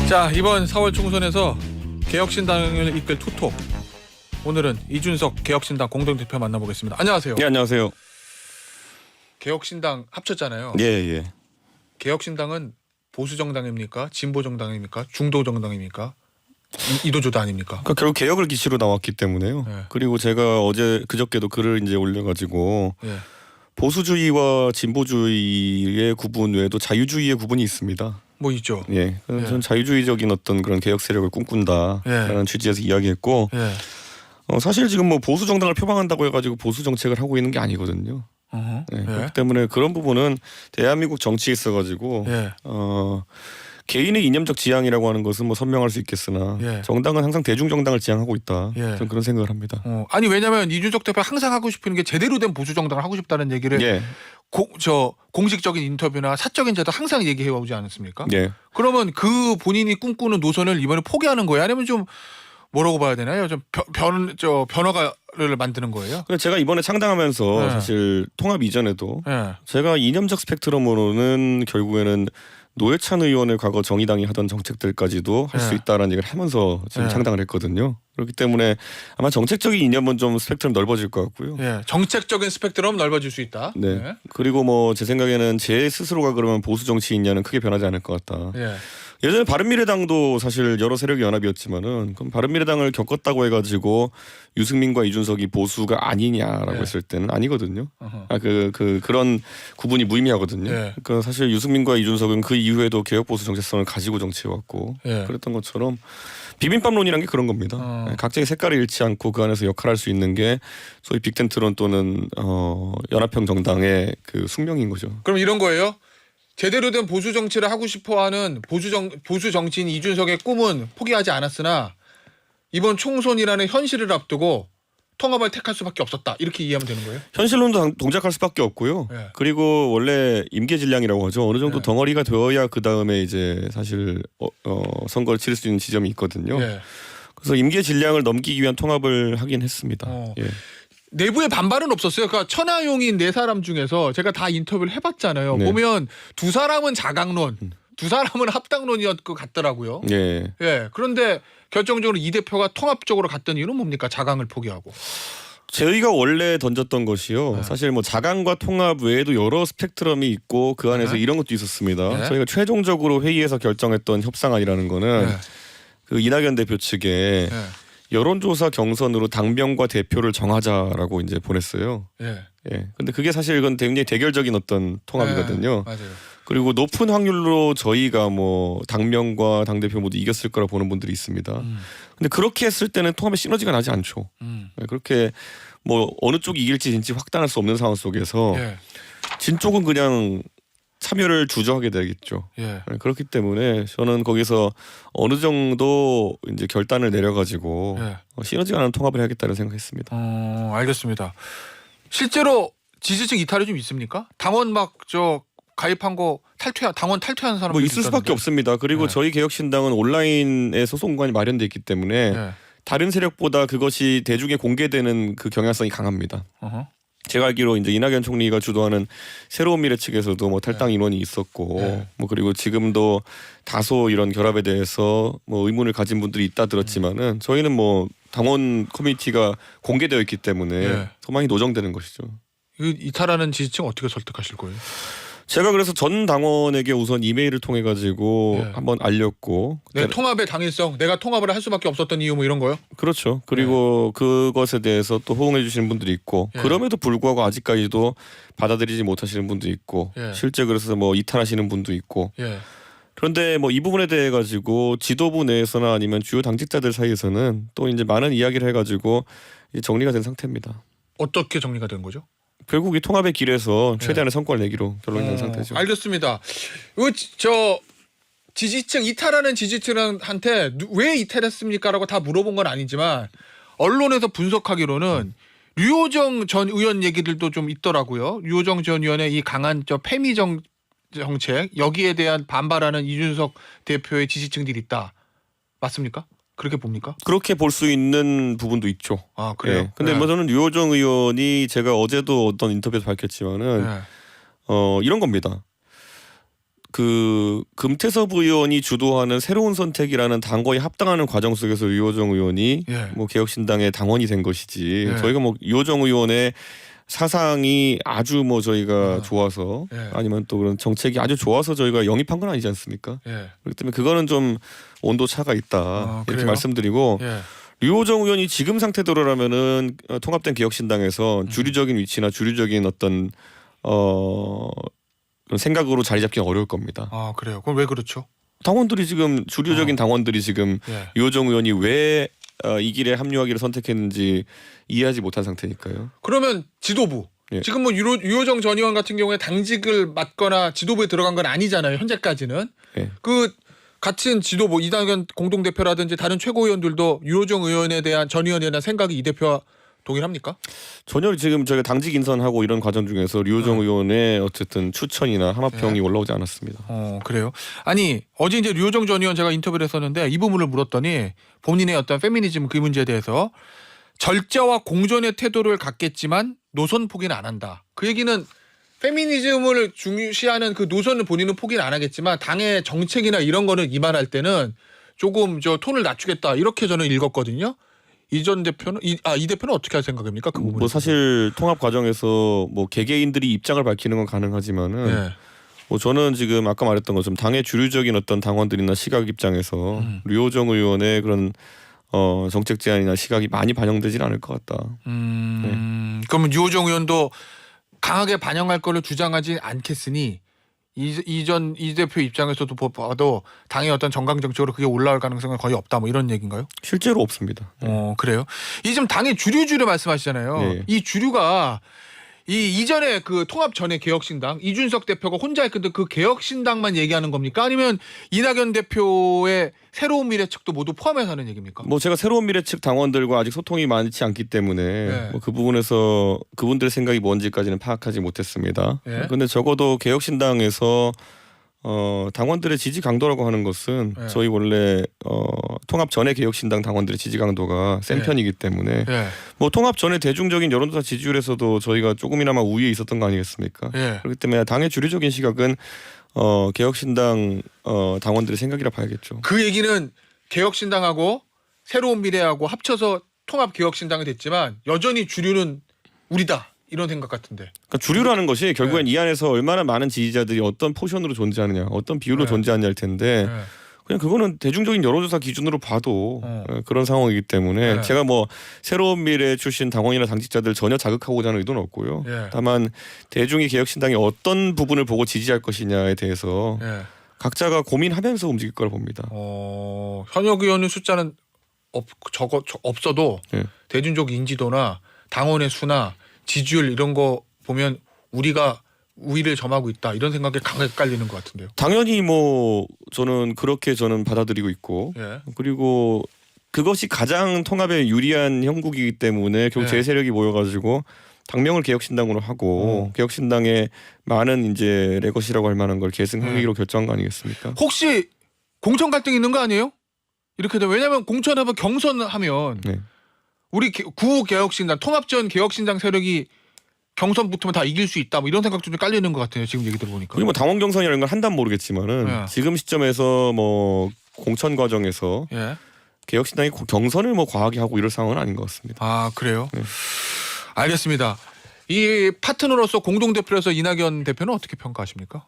자, 이번 4월 총선에서 개혁신당을 이끌 투톱, 오늘은 이준석 개혁신당 공동대표 만나보겠습니다. 안녕하세요. 네, 안녕하세요. 개혁신당 합쳤잖아요. 예, 예. 개혁신당은 보수정당입니까? 진보정당입니까? 중도정당입니까? 이도저도 아닙니까? 그러니까 결국 개혁을 기치로 나왔기 때문에요. 네. 그리고 제가 그저께도 글을 이제 올려가지고 예. 보수주의와 진보주의의 구분 외에도 자유주의의 구분이 있습니다. 뭐 있죠. 예, 그래서 예. 저는 자유주의적인 어떤 그런 개혁 세력을 꿈꾼다라는 취지에서 이야기했고, 예. 사실 지금 뭐 보수 정당을 표방한다고 해가지고 보수 정책을 하고 있는 게 아니거든요. 예, 그렇기 때문에 그런 부분은 대한민국 정치에 있어가지고 예. 개인의 이념적 지향이라고 하는 것은 뭐 선명할 수 있겠으나 예. 정당은 항상 대중 정당을 지향하고 있다. 예. 저는 그런 생각을 합니다. 아니 왜냐하면 이준석 대표 항상 하고 싶은 게 제대로 된 보수정당을 하고 싶다는 얘기를 예, 공식적인 인터뷰나 사적인 자도 항상 얘기해 오지 않았습니까? 예. 그러면 그 본인이 꿈꾸는 노선을 이번에 포기하는 거예요? 아니면 좀 뭐라고 봐야 되나요? 좀 변화를 만드는 거예요? 그래서 제가 이번에 창당하면서 네. 사실 통합 이전에도 예. 제가 이념적 스펙트럼으로는 결국에는 노회찬 의원의 과거 정의당이 하던 정책들까지도 할 수 네. 있다라는 얘기를 하면서 지금 네. 창당을 했거든요. 그렇기 때문에 아마 정책적인 이념은 좀 스펙트럼 넓어질 것 같고요. 예. 정책적인 스펙트럼 넓어질 수 있다. 네. 예. 그리고 뭐 제 생각에는 제 스스로가 그러면 보수 정치인냐는 크게 변하지 않을 것 같다. 예. 예전에 바른미래당도 사실 여러 세력이 연합이었지만은 그럼 바른미래당을 겪었다고 해가지고 유승민과 이준석이 보수가 아니냐라고 네. 했을 때는 아니거든요. 어허. 그런 구분이 무의미하거든요. 네. 그러니까 사실 유승민과 이준석은 그 이후에도 개혁 보수 정체성을 가지고 정치해왔고 네. 그랬던 것처럼 비빔밥론이란 게 그런 겁니다. 각자의 색깔을 잃지 않고 그 안에서 역할할 수 있는 게 소위 빅텐트론 또는 연합형 정당의 그 숙명인 거죠. 그럼 이런 거예요? 제대로 된 보수 정치를 하고 싶어하는 보수 정치인 이준석의 꿈은 포기하지 않았으나 이번 총선이라는 현실을 앞두고 통합을 택할 수밖에 없었다. 이렇게 이해하면 되는 거예요? 현실론도 동작할 수밖에 없고요. 네. 그리고 원래 임계질량이라고 하죠. 어느 정도 네. 덩어리가 되어야 그 다음에 이제 사실 선거를 치를 수 있는 지점이 있거든요. 예. 그래서 임계질량을 넘기기 위한 통합을 하긴 했습니다. 예. 내부에 반발은 없었어요. 그러니까 천하용인 네 사람 중에서 제가 다 인터뷰를 해봤잖아요. 네. 보면 두 사람은 자강론, 두 사람은 합당론이었 것 같더라고요. 예. 예. 그런데 결정적으로 이 대표가 통합적으로 갔던 이유는 뭡니까? 자강을 포기하고. 저희가 원래 던졌던 것이요. 네. 사실 뭐 자강과 통합 외에도 여러 스펙트럼이 있고 그 안에서 네. 이런 것도 있었습니다. 네. 저희가 최종적으로 회의에서 결정했던 협상안이라는 거는 예. 그 이낙연 대표 측에 예. 여론조사 경선으로 당명과 대표를 정하자라고 이제 보냈어요. 예. 예. 근데 그게 사실 이건 굉장히 대결적인 어떤 통합이거든요. 네, 맞아요. 그리고 높은 확률로 저희가 뭐 당명과 당대표 모두 이겼을 거라 보는 분들이 있습니다. 근데 그렇게 했을 때는 통합의 시너지가 나지 않죠. 예, 그렇게 뭐 어느 쪽이 이길지 진지 확단할 수 없는 상황 속에서 예. 진 쪽은 그냥 참여를 주저하게 되겠죠. 예. 예, 그렇기 때문에 저는 거기서 어느 정도 이제 결단을 내려가지고 예. 시너지가 나는 통합을 해야겠다는 생각했습니다. 알겠습니다. 실제로 지지층 이탈이 좀 있습니까? 당원 막 가입한 거 당원 탈퇴한 사람 뭐 있을 수밖에 없습니다. 그리고 네. 저희 개혁신당은 온라인에 소송관이 마련돼 있기 때문에 예. 다른 세력보다 그것이 대중에 공개되는 그 경향성이 강합니다. 어허. 제가 알기로 이제 이낙연 총리가 주도하는 새로운 미래 측에서도 뭐 탈당 인원이 있었고 네. 뭐 그리고 지금도 다소 이런 결합에 대해서 뭐 의문을 가진 분들이 있다 들었지만은 저희는 뭐 당원 커뮤니티가 공개되어 있기 때문에 네. 소망이 노정되는 것이죠. 이탈하는 지지층 어떻게 설득하실 거예요? 제가 그래서 전 당원에게 우선 이메일을 통해 가지고 네. 한번 알렸고 내 통합의 당일성, 내가 통합을 할 수밖에 없었던 이유 뭐 이런 거요? 그렇죠. 그리고 그것에 대해서 또 호응해 주시는 분들이 있고 예. 그럼에도 불구하고 아직까지도 받아들이지 못하시는 분도 있고 예. 실제 그래서 뭐 이탈하시는 분도 있고 예. 그런데 뭐 이 부분에 대해 가지고 지도부 내에서나 아니면 주요 당직자들 사이에서는 또 이제 많은 이야기를 해가지고 이제 정리가 된 상태입니다. 어떻게 정리가 된 거죠? 결국 이 통합의 길에서 최대한의 성과를 내기로 결론이 난 상태죠. 알겠습니다. 이거 지지층 이탈하는 지지층한테 왜 이탈했습니까라고 다 물어본 건 아니지만 언론에서 분석하기로는 류호정 전 의원 얘기들도 좀 있더라고요. 류호정 전 의원의 이 강한 페미 정책 여기에 대한 반발하는 이준석 대표의 지지층들이 있다. 맞습니까? 그렇게 봅니까? 그렇게 볼 수 있는 부분도 있죠. 아 그래요? 예. 근데 뭐 저는 류호정 의원이 제가 어제도 어떤 인터뷰에서 밝혔지만은 네. 이런 겁니다. 그 금태섭 의원이 주도하는 새로운 선택이라는 당과에 합당하는 과정 속에서 류호정 의원이 예. 뭐 개혁신당의 당원이 된 것이지 예. 저희가 뭐 류호정 의원의 사상이 아주 뭐 저희가 아. 좋아서 예. 아니면 또 그런 정책이 아주 좋아서 저희가 영입한 건 아니지 않습니까? 예. 그렇기 때문에 그거는 좀 온도 차가 있다 이렇게 그래요? 말씀드리고 예. 류호정 의원이 지금 상태대로라면은 통합된 개혁신당에서 주류적인 위치나 주류적인 어떤 그런 생각으로 자리 잡기 어려울 겁니다. 아 그래요. 그럼 왜 그렇죠? 당원들이 지금 주류적인 당원들이 지금 예. 류호정 의원이 왜 이 길에 합류하기를 선택했는지 이해하지 못한 상태니까요. 그러면 지도부 예. 지금 뭐 유호정 전 의원 같은 경우에 당직을 맡거나 지도부에 들어간 건 아니잖아요. 현재까지는 예. 그 같은 지도부 이낙연 공동대표라든지 다른 최고위원들도 유호정 의원에 대한 전 의원에 대한 생각이 이 대표와 동일합니까? 전혀 지금 저희가 당직 인선하고 이런 과정 중에서 류호정 의원의 어쨌든 추천이나 함합평이 올라오지 않았습니다. 그래요. 아니 어제 이제 류호정 전 의원 제가 인터뷰를 했었는데 이 부분을 물었더니 본인의 어떤 페미니즘 그 문제에 대해서 절제와 공존의 태도를 갖겠지만 노선 포기는 안 한다. 그 얘기는 페미니즘을 중시하는 그 노선을 본인은 포기는 안 하겠지만 당의 정책이나 이런 거는 이만할 때는 조금 저 톤을 낮추겠다 이렇게 저는 읽었거든요. 이 전 대표는 이 대표는 어떻게 할 생각입니까? 그 부분에 뭐 사실 통합 과정에서 뭐 개개인들이 입장을 밝히는 건 가능하지만은 예. 뭐 저는 지금 아까 말했던 것처럼 당의 주류적인 어떤 당원들이나 시각 입장에서 류호정 의원의 그런 정책 제안이나 시각이 많이 반영되지는 않을 것 같다. 그러면 유호정 의원도 강하게 반영할 거를 주장하지 않겠으니 이 대표 입장에서도 봐도 당의 어떤 정강 정책으로 그게 올라올 가능성은 거의 없다 뭐 이런 얘기인가요? 실제로 없습니다. 그래요. 이 지금 당의 주류 말씀하시잖아요. 네. 이 주류가 이전에 그 통합 전에 개혁신당 이준석 대표가 혼자 했는데 그 개혁신당만 얘기하는 겁니까? 아니면 이낙연 대표의 새로운 미래 측도 모두 포함해서 하는 얘기입니까? 뭐 제가 새로운 미래 측 당원들과 아직 소통이 많지 않기 때문에 네. 뭐 그 부분에서 그분들의 생각이 뭔지까지는 파악하지 못했습니다. 네. 그런데 적어도 개혁신당에서 당원들의 지지 강도라고 하는 것은 네. 저희 원래 통합 전에 개혁신당 당원들의 지지 강도가 센 네. 편이기 때문에 예. 뭐 통합 전에 대중적인 여론조사 지지율에서도 저희가 조금이나마 우위에 있었던 거 아니겠습니까? 예. 그렇기 때문에 당의 주류적인 시각은 개혁신당 당원들의 생각이라 봐야겠죠. 그 얘기는 개혁신당하고 새로운 미래하고 합쳐서 통합 개혁신당이 됐지만 여전히 주류는 우리다 이런 생각 같은데. 그러니까 주류라는 것이 결국엔 네. 이 안에서 얼마나 많은 지지자들이 어떤 포션으로 존재하느냐, 어떤 비율로 네. 존재하느냐일 텐데 예. 그냥 그거는 대중적인 여론조사 기준으로 봐도 그런 상황이기 때문에 네. 제가 뭐 새로운 미래 출신 당원이나 당직자들 전혀 자극하고자 하는 의도는 없고요. 예. 다만 대중이 개혁신당이 어떤 부분을 보고 지지할 것이냐에 대해서 예. 각자가 고민하면서 움직일 거라 봅니다. 현역 의원의 숫자는 없어도 예. 대중적 인지도나 당원의 수나 지지율 이런 거 보면 우리가 우위를 점하고 있다 이런 생각에 강하게 깔리는 것 같은데요. 당연히 뭐 저는 그렇게 저는 받아들이고 있고 예. 그리고 그것이 가장 통합에 유리한 형국이기 때문에 결국 네. 제 세력이 모여가지고 당명을 개혁신당으로 하고 개혁신당의 많은 이제 레거시라고 할 만한 걸 계승하기로 결정한 거 아니겠습니까? 혹시 공천 갈등 있는 거 아니에요? 이렇게 되면 왜냐하면 공천하면 경선하면 네. 우리 구호 개혁신당 통합전 개혁신당 세력이 경선 붙으면 다 이길 수 있다 뭐 이런 생각도 좀 깔리는 것 같아요. 지금 얘기 들어보니까. 그리고 뭐 당원 경선이라는 걸 한단 모르겠지만은 네. 지금 시점에서 뭐 공천 과정에서 예. 개혁신당이 경선을 뭐 과하게 하고 이럴 상황은 아닌 것 같습니다. 아 그래요? 네. 알겠습니다. 이 파트너로서 공동대표로서 이낙연 대표는 어떻게 평가하십니까?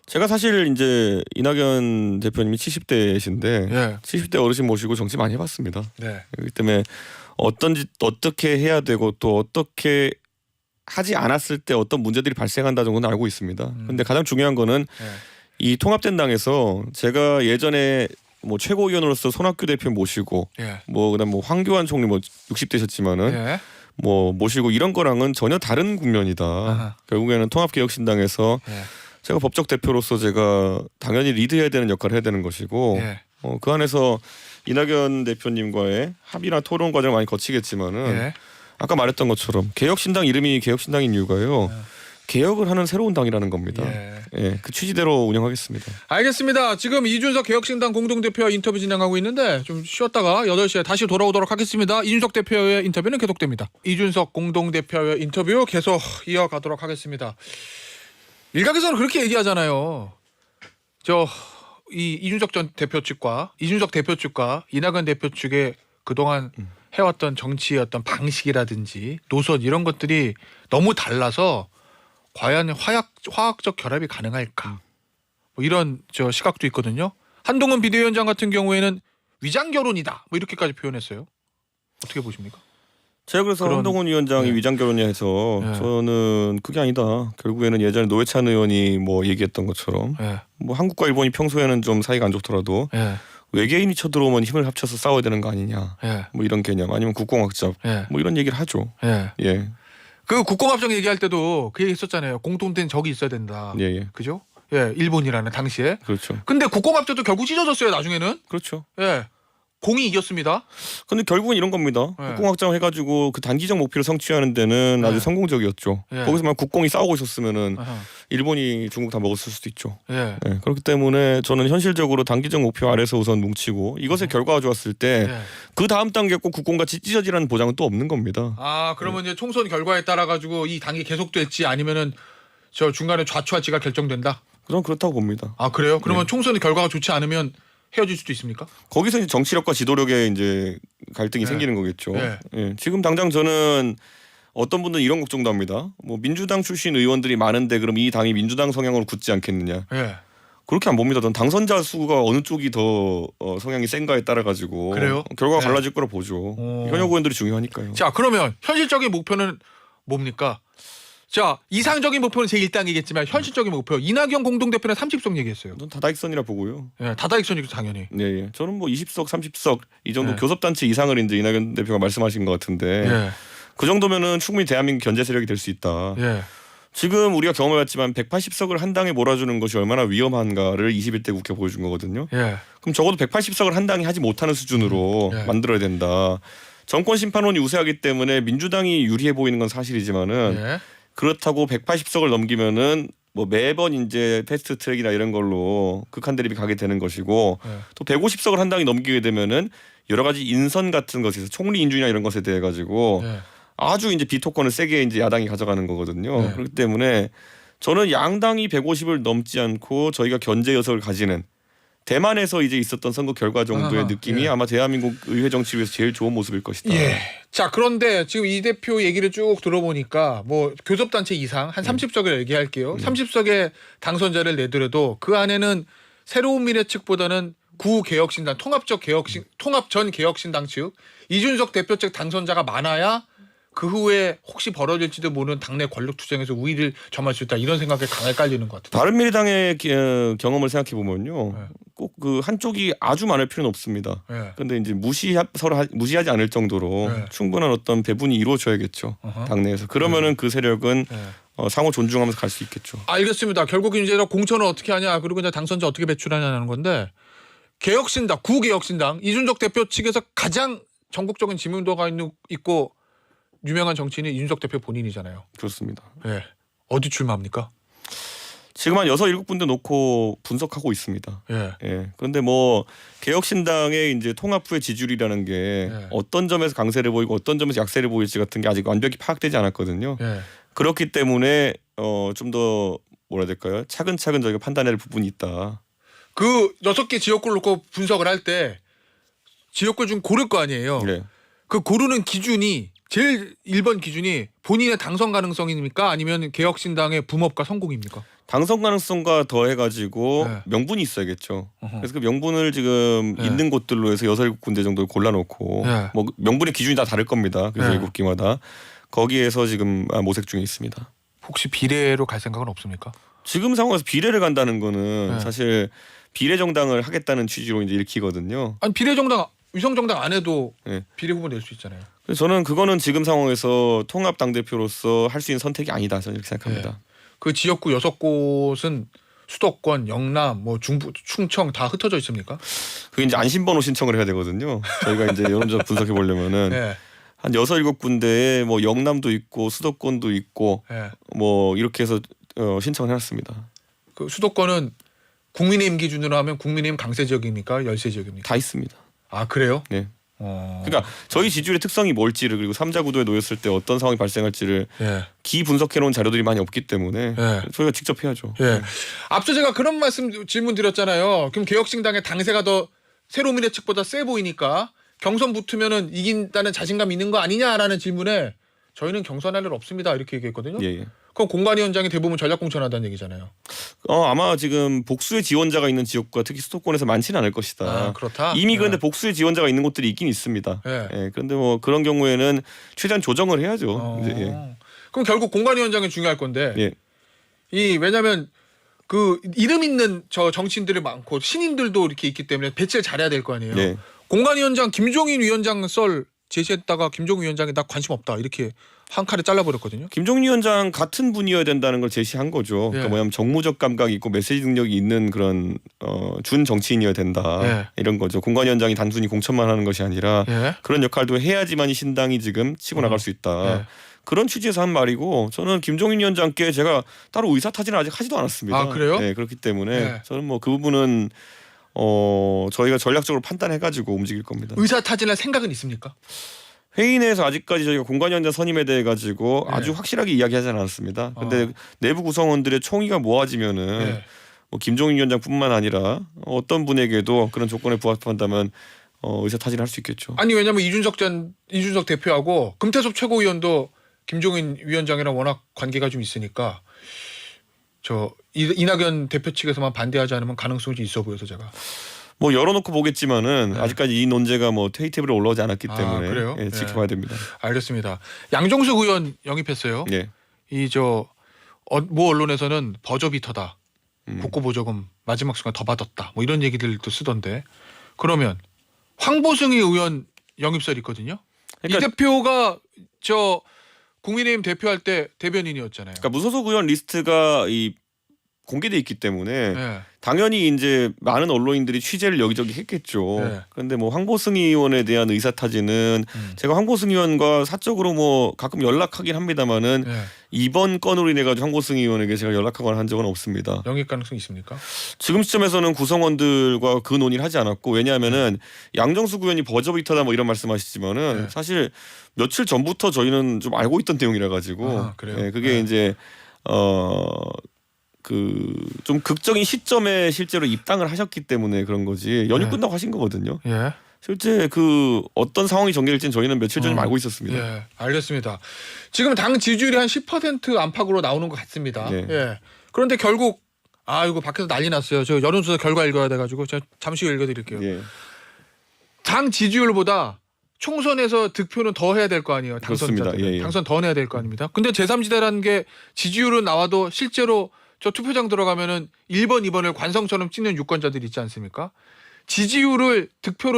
제가 사실 이제 이낙연 대표님이 70대이신데 예. 70대 어르신 모시고 정치 많이 해봤습니다. 네. 그렇기 때문에 어떻게 해야 되고 또 어떻게 하지 않았을 때 어떤 문제들이 발생한다 정도는 알고 있습니다. 근데 가장 중요한 거는 예. 이 통합된 당에서 제가 예전에 뭐 최고위원으로서 손학규 대표 모시고 예. 뭐 그다음 뭐 황교안 총리 뭐 60대셨지만은 예. 뭐 모시고 이런 거랑은 전혀 다른 국면이다. 아하. 결국에는 통합개혁신당에서 예. 제가 법적 대표로서 제가 당연히 리드해야 되는 역할을 해야 되는 것이고 예. 그 안에서 이낙연 대표님과의 합의나 토론 과정을 많이 거치겠지만은 예. 아까 말했던 것처럼 개혁신당 이름이 개혁신당인 이유가요. 개혁을 하는 새로운 당이라는 겁니다. 예. 예, 그 취지대로 운영하겠습니다. 알겠습니다. 지금 이준석 개혁신당 공동대표와 인터뷰 진행하고 있는데 좀 쉬었다가 8시에 다시 돌아오도록 하겠습니다. 이준석 대표의 인터뷰는 계속됩니다. 이준석 공동대표의 인터뷰 계속 이어가도록 하겠습니다. 일각에서는 그렇게 얘기하잖아요. 이 이준석 전 대표 측과 이준석 대표 측과 이낙연 대표 측의 그동안 해왔던 정치의 어떤 방식이라든지 노선 이런 것들이 너무 달라서 과연 화학적 결합이 가능할까? 뭐 이런 시각도 있거든요. 한동훈 비대위원장 같은 경우에는 위장 결혼이다. 뭐 이렇게까지 표현했어요. 어떻게 보십니까? 제가 그래서 한동훈 위원장이 네. 위장 결혼이야 해서 네. 저는 그게 아니다. 결국에는 예전에 노회찬 의원이 뭐 얘기했던 것처럼 예. 뭐 한국과 일본이 평소에는 좀 사이가 안 좋더라도 예. 외계인이 쳐들어오면 힘을 합쳐서 싸워야 되는 거 아니냐. 예. 뭐 이런 개념 아니면 국공학적 예. 뭐 이런 얘기를 하죠. 예. 예. 그 국공합정 얘기할 때도 그 얘기 했었잖아요. 공통된 적이 있어야 된다. 예, 예. 그죠? 예, 일본이라는 당시에. 그렇죠. 근데 국공합정도 결국 찢어졌어요. 나중에는. 그렇죠. 예. 공이 이겼습니다. 근데 결국은 이런 겁니다. 네. 국공확장 해가지고 그 단기적 목표를 성취하는 데는 네. 아주 성공적이었죠. 네. 거기서만 국공이 싸우고 있었으면은 아하. 일본이 중국 다 먹었을 수도 있죠. 예. 네, 그렇기 때문에 저는 현실적으로 단기적 목표 아래서 우선 뭉치고 이것의 결과가 좋았을 때 그 예. 다음 단계 꼭 국공같이 찢어지라는 보장은 또 없는 겁니다. 아, 그러면 이제 총선 결과에 따라 가지고 이 당이 계속될지 아니면은 중간에 좌초할지가 결정된다. 저는 그렇다고 봅니다. 아, 그래요? 그러면 총선의 결과가 좋지 않으면 헤어질 수도 있습니까? 거기서 이제 정치력과 지도력의 이제 갈등이 네. 생기는 거겠죠. 네. 예, 지금 당장 저는 어떤 분들은 이런 걱정도 합니다. 뭐 민주당 출신 의원들이 많은데 그럼 이 당이 민주당 성향으로 굳지 않겠느냐. 예. 그렇게 안 봅니다. 전 당선자 수가 어느 쪽이 더 성향이 센가에 따라 가지고 그래요? 결과가 네. 달라질 거라 보죠. 현역 의원들이 중요하니까요. 자, 그러면 현실적인 목표는 뭡니까? 자, 이상적인 목표는 제 1당이겠지만 현실적인 목표 이낙연 공동대표는 30석 얘기했어요. 전 다다익선이라 보고요. 예, 다다익선이죠 당연히. 네, 예. 저는 뭐 20석, 30석 이 정도 네. 교섭단체 이상을 이제 이낙연 대표가 말씀하신 것 같은데 예, 그 정도면은 충분히 대한민국 견제 세력이 될 수 있다. 예. 지금 우리가 경험해봤지만 180석을 한 당에 몰아주는 것이 얼마나 위험한가를 21대 국회 보여준 거거든요. 예. 그럼 적어도 180석을 한 당이 하지 못하는 수준으로 예. 만들어야 된다. 정권 심판론이 우세하기 때문에 민주당이 유리해 보이는 건 사실이지만은 예. 그렇다고 180석을 넘기면은 뭐 매번 이제 패스트 트랙이나 이런 걸로 극한 대립이 가게 되는 것이고 예. 또 150석을 한 당이 넘기게 되면은 여러 가지 인선 같은 것에서 총리 인준이나 이런 것에 대해 가지고 예. 아주 이제 비토권을 세게 이제 야당이 가져가는 거거든요. 네. 그렇기 때문에 저는 양당이 150을 넘지 않고 저희가 견제 여석을 가지는 대만에서 이제 있었던 선거 결과 정도의 아하, 느낌이 예. 아마 대한민국 의회 정치위에서 제일 좋은 모습일 것이다. 예. 자, 그런데 지금 이 대표 얘기를 쭉 들어보니까 뭐 교섭단체 이상 한 30석을 얘기할게요. 30석의 당선자를 내더라도 그 안에는 새로운 미래 측보다는 구개혁신당 통합전 개혁신당 측 이준석 대표 측 당선자가 많아야 그 후에 혹시 벌어질지도 모르는 당내 권력 투쟁에서 우위를 점할 수 있다 이런 생각에 강하게 깔리는 것 같아요. 바른미래당의 경험을 생각해 보면요, 네. 꼭 그 한쪽이 아주 많을 필요는 없습니다. 예. 그런데 이제 서로 무시하지 않을 정도로 네. 충분한 어떤 배분이 이루어져야겠죠. 어허. 당내에서 그러면은 그 세력은 예. 상호 존중하면서 갈 수 있겠죠. 알겠습니다. 결국 이제 공천을 어떻게 하냐 그리고 이제 당선자 어떻게 배출하냐는 건데 개혁신당 구개혁신당 이준석 대표 측에서 가장 전국적인 지명도가 있고 유명한 정치인이 이준석 대표 본인이잖아요. 그렇습니다. 예. 어디 출마합니까? 지금 한 6, 7군데 놓고 분석하고 있습니다. 예. 예. 그런데 뭐 개혁신당의 이제 통합 후의 지지율이라는 게 예. 어떤 점에서 강세를 보이고 어떤 점에서 약세를 보일지 같은 게 아직 완벽히 파악되지 않았거든요. 예. 그렇기 때문에 좀 더 뭐라 해야 될까요? 차근차근 저희가 판단해야 할 부분이 있다. 그 6개 지역구를 놓고 분석을 할 때 지역구 중 고를 거 아니에요. 네. 그 고르는 기준이 제일 1번 기준이 본인의 당선 가능성입니까? 아니면 개혁신당의 붐업과 성공입니까? 당선 가능성과 더해가지고 네. 명분이 있어야겠죠. 어허. 그래서 그 명분을 지금 네. 있는 곳들로 해서 6, 7군데 정도를 골라놓고 네. 뭐 명분의 기준이 다 다를 겁니다. 그래서 네. 7개마다 거기에서 지금 모색 중에 있습니다. 혹시 비례로 갈 생각은 없습니까? 지금 상황에서 비례를 간다는 거는 네. 사실 비례 정당을 하겠다는 취지로 이제 읽히거든요. 아니 비례정당 위성정당 안 해도 네. 비례 후보 낼 수 있잖아요. 그래서 저는 그거는 지금 상황에서 통합 당 대표로서 할 수 있는 선택이 아니다. 저는 이렇게 생각합니다. 그 지역구 6곳은 수도권, 영남, 뭐 중부, 충청 다 흩어져 있습니까? 그게 이제 안심번호 신청을 해야 되거든요. 저희가 이제 여론조사 분석해 보려면은 네. 한 6, 7군데에 뭐 영남도 있고 수도권도 있고 네. 뭐 이렇게 해서 신청을 해놨습니다. 그 수도권은 국민의힘 기준으로 하면 국민의힘 강세 지역입니까? 열세 지역입니까? 다 있습니다. 아 그래요? 네. 그러니까 저희 지지율의 특성이 뭘지를 그리고 3자 구도에 놓였을 때 어떤 상황이 발생할지를 예. 기분석해놓은 자료들이 많이 없기 때문에 예. 저희가 직접 해야죠. 예. 앞서 제가 그런 말씀 질문 드렸잖아요. 그럼 개혁신당의 당세가 더 새로미래 측보다 세 보이니까 경선 붙으면은 이긴다는 자신감 있는 거 아니냐라는 질문에 저희는 경선할 일 없습니다 이렇게 얘기했거든요. 예. 그럼 공관위원장이 대부분 전략공천하다는 얘기잖아요. 아마 지금 복수의 지원자가 있는 지역과 특히 수도권에서 많지는 않을 것이다. 아, 그렇다. 이미 그런데 복수의 지원자가 있는 곳들이 있긴 있습니다. 예. 예, 그런데 뭐 그런 경우에는 최대한 조정을 해야죠. 이제, 예. 그럼 결국 공관위원장이 중요할 건데 예. 왜냐하면 그 이름 있는 저 정치인들이 많고 신인들도 이렇게 있기 때문에 배치를 잘해야 될 거 아니에요. 예. 공관위원장 김종인 위원장 썰 제시했다가 김종인 위원장이 나 관심 없다 이렇게 한 칼에 잘라버렸거든요. 김종인 위원장 같은 분이어야 된다는 걸 제시한 거죠. 예. 그러니까 뭐냐면 정무적 감각이 있고 메시지 능력이 있는 그런 준 정치인이어야 된다. 예. 이런 거죠. 공관위원장이 단순히 공천만 하는 것이 아니라 예. 그런 역할도 해야지만이 신당이 지금 치고 나갈 수 있다. 예. 그런 취지에서 한 말이고 저는 김종인 위원장께 제가 따로 의사타진을 아직 하지도 않았습니다. 아, 그래요? 네, 그렇기 때문에 예. 저는 뭐 그 부분은 저희가 전략적으로 판단해가지고 움직일 겁니다. 의사타진할 생각은 있습니까? 회의 내에서 아직까지 저희가 공관위원장 선임에 대해 가지고 네. 아주 확실하게 이야기하지 않았습니다. 근데 내부 구성원들의 총의가 모아지면은 네. 뭐 김종인 위원장뿐만 아니라 어떤 분에게도 그런 조건에 부합한다면 의사타진을 할 수 있겠죠. 아니 왜냐면 이준석 대표하고 금태섭 최고위원도 김종인 위원장이랑 워낙 관계가 좀 있으니까 저 이낙연 대표 측에서만 반대하지 않으면 가능성이 좀 있어 보여서 제가. 뭐 열어놓고 보겠지만은 네. 아직까지 이 논제가 뭐 회의 테이블에 올라오지 않았기 때문에 그래요? 예, 지켜봐야 됩니다. 알겠습니다. 양정숙 의원 영입했어요. 예. 모 언론에서는 버저비터다. 음. 국고보조금 마지막 순간 더 받았다. 뭐 이런 얘기들도 쓰던데. 그러면 황보승희 의원 영입설 있거든요. 그러니까, 이 대표가 국민의힘 대표할 때 대변인이었잖아요. 그러니까 무소속 의원 리스트가 공개돼 있기 때문에 네. 당연히 이제 많은 언론인들이 취재를 여기저기 했겠죠. 네. 그런데 뭐 황보승희 의원에 대한 의사타진은 제가 황보승희 의원과 사적으로 뭐 가끔 연락하긴 합니다만은 네. 이번 건으로 인해 가지고 황보승희 의원에게 제가 연락하거나 한 적은 없습니다. 영입 가능성 있습니까? 지금 시점에서는 구성원들과 그 논의를 하지 않았고 왜냐하면은 양정숙 의원이 버저비터다 뭐 이런 말씀하시지만은 네. 사실 며칠 전부터 저희는 좀 알고 있던 내용이라 가지고 아, 그래요? 예, 그게 네. 이제 좀 극적인 시점에 실제로 입당을 하셨기 때문에 그런 거지 연휴 네. 끝나고 하신 거거든요. 예. 실제 어떤 상황이 전개될지는 저희는 며칠 전에 알고 있었습니다. 예. 알겠습니다. 지금 당 지지율이 한 10% 안팎으로 나오는 것 같습니다. 네. 예. 그런데 결국 이거 밖에서 난리 났어요. 저 여론조사 결과 읽어야 돼가지고 제가 잠시 후에 읽어드릴게요. 예. 당 지지율보다 총선에서 득표는 더 해야 될 거 아니에요. 당선자들. 그렇습니다. 예, 예. 당선 더 내야 될 거 아닙니다. 근데 제3지대라는 게 지지율은 나와도 실제로 저 투표장 들어가면은 1번, 2번을 관성처럼 찍는 유권자들이 있지 않습니까? 지지율을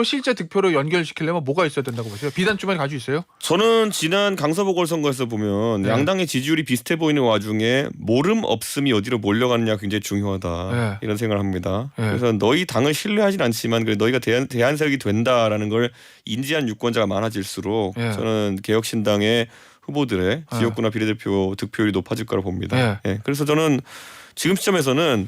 실제 득표로 연결시키려면 뭐가 있어야 된다고 보세요? 비단 주머니 가지고 있어요? 저는 지난 강서보궐선거에서 보면 네. 양당의 지지율이 비슷해 보이는 와중에 모름 없음이 어디로 몰려가느냐 굉장히 중요하다 네. 이런 생각을 합니다. 네. 그래서 너희 당을 신뢰하진 않지만 너희가 대안 세력이 된다라는 걸 인지한 유권자가 많아질수록 네. 저는 개혁신당의 후보들의 지역구나 비례대표 득표율이 높아질 거라 봅니다. 예. 그래서 저는 지금 시점에서는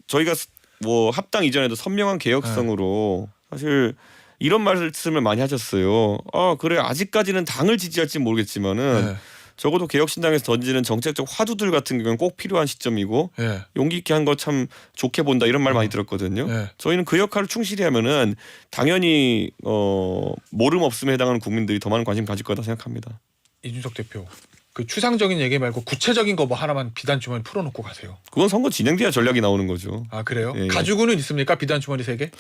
저희가 뭐 합당 이전에도 선명한 개혁성으로 사실 이런 말씀을 많이 하셨어요. 그래 아직까지는 당을 지지할지 모르겠지만은 적어도 개혁신당에서 던지는 정책적 화두들 같은 경우는 꼭 필요한 시점이고 용기 있게 한 거 참 좋게 본다 이런 말 많이 들었거든요. 저희는 그 역할을 충실히 하면은 당연히 모름 없음에 해당하는 국민들이 더 많은 관심 가질 거다 생각합니다. 이준석 대표 그 추상적인 얘기 말고 구체적인 거 뭐 하나만 비단 주머니 풀어놓고 가세요. 그건 선거 진행돼야 전략이 나오는 거죠. 아 그래요? 예. 가지고는 있습니까? 비단 주머니 3개?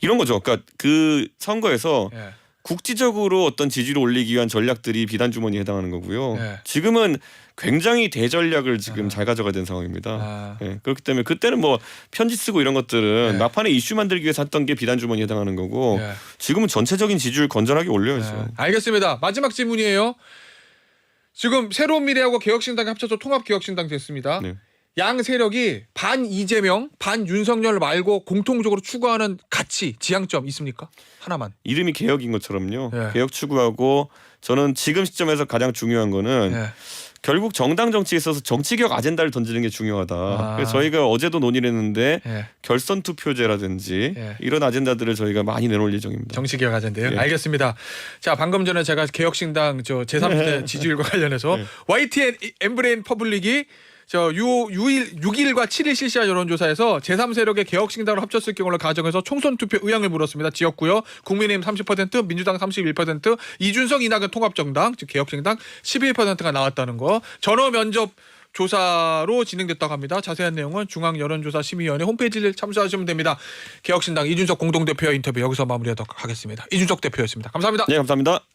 이런 거죠. 그러니까 그 선거에서 국지적으로 어떤 지지를 올리기 위한 전략들이 비단 주머니에 해당하는 거고요. 지금은 굉장히 대전략을 지금 잘 가져가야 되는 상황입니다. 그렇기 때문에 그때는 뭐 편지 쓰고 이런 것들은 막판에 이슈 만들기 위해서 했던 게 비단 주머니에 해당하는 거고 지금은 전체적인 지지율 건전하게 올려야죠. 알겠습니다. 마지막 질문이에요. 지금 새로운 미래하고 개혁신당이 합쳐서 통합개혁신당 됐습니다. 양 세력이 반 이재명, 반 윤석열 말고 공통적으로 추구하는 가치, 지향점 있습니까? 하나만. 이름이 개혁인 것처럼요. 개혁 추구하고 저는 지금 시점에서 가장 중요한 거는 결국 정당 정치에 있어서 정치개혁 아젠다를 던지는 게 중요하다. 그래서 저희가 어제도 논의를 했는데 예. 결선 투표제라든지 예. 이런 아젠다들을 저희가 많이 내놓을 예정입니다. 정치개혁 아젠다요. 예. 알겠습니다. 자, 방금 전에 제가 개혁신당 저 제3대 지지율과 관련해서 YTN 엠브레인 퍼블릭이 저 6일과 7일 실시한 여론조사에서 제3세력의 개혁신당을 합쳤을 경우를 가정해서 총선 투표 의향을 물었습니다. 지역구요. 국민의힘 30%, 민주당 31%, 이준석 이낙연 통합정당 즉 개혁신당 11%가 나왔다는 거. 전화 면접 조사로 진행됐다고 합니다. 자세한 내용은 중앙여론조사심의위원회 홈페이지를 참조하시면 됩니다. 개혁신당 이준석 공동대표의 인터뷰 여기서 마무리하도록 하겠습니다. 이준석 대표였습니다. 감사합니다. 네, 감사합니다.